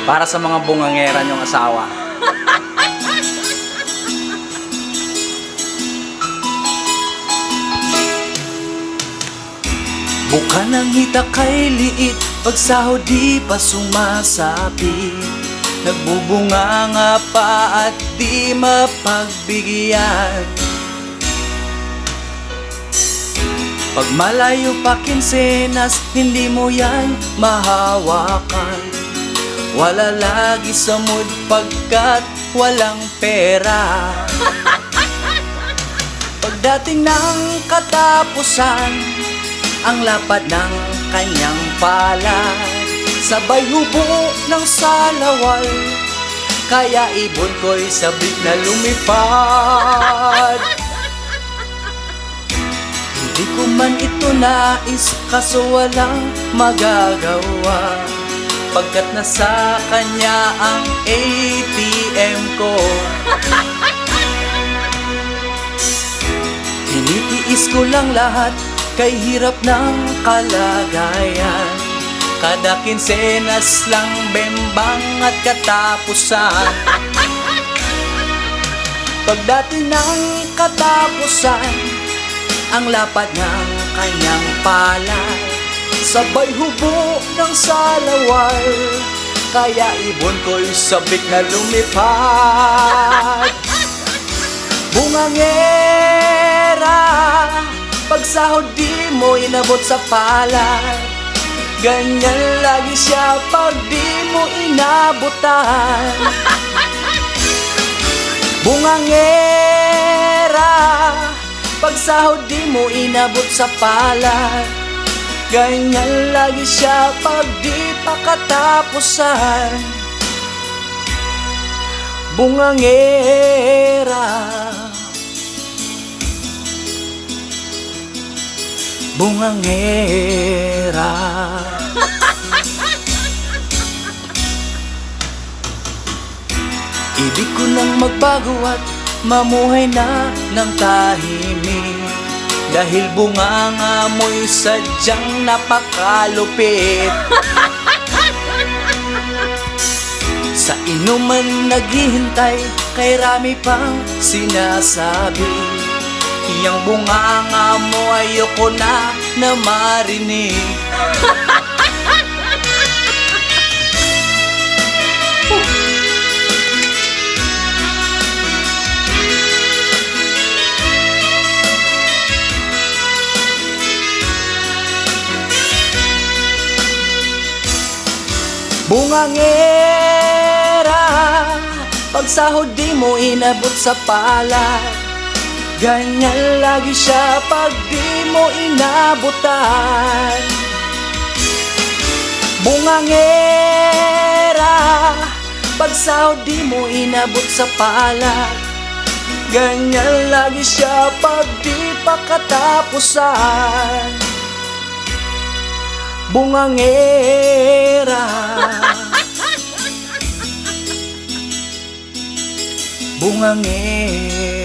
Para sa mga bungangera niyong asawa. Buka ng hita kay liit, pagsahod di pa sumasapi. Nagbubunga nga pa at di mapagbigyan. Pag malayo pa kinsenas, hindi mo yan mahawakan. Wala lagi sa mood pagkat walang pera. Pagdating ng katapusan, ang lapad ng kanyang palad, sabay hubo ng salawal, kaya ibon ko'y sabik na lumipad. Hindi ko man ito nais, kaso walang magagawa, pagkat nasa kanya ang ATM ko. Tinitiis ko lang lahat, kay hirap ng kalagayan. Kada kinsenas lang bembang at katapusan. Pagdating ng katapusan, ang lapad ng kanyang palad, sabay hubo ng salawal, kaya ibon ko'y sabik na lumipad. Bungangera, pagsahod di mo inabot sa palad, ganyan lagi siya pag di mo inabutan. Bungangera, pagsahod di mo inabot sa palad, ganyan lagi siya pag di pa katapusan. Bungangera, bungangera. Ibig ko nang magbago at mamuhay na ng tahimik, dahil bunganga mo'y sadyang napakalupit. Sa inuman naghihintay, kay rami pang sinasabi, iyang bunganga mo ayoko na marinig. Bungangera, pagsahod di mo inabot sa palad, ganyan lagi siya pag di mo inabutan. Bungangera, pagsahod di mo inabot sa palad, ganyan lagi siya pag di pa katapusan. Bungangera, bungangera.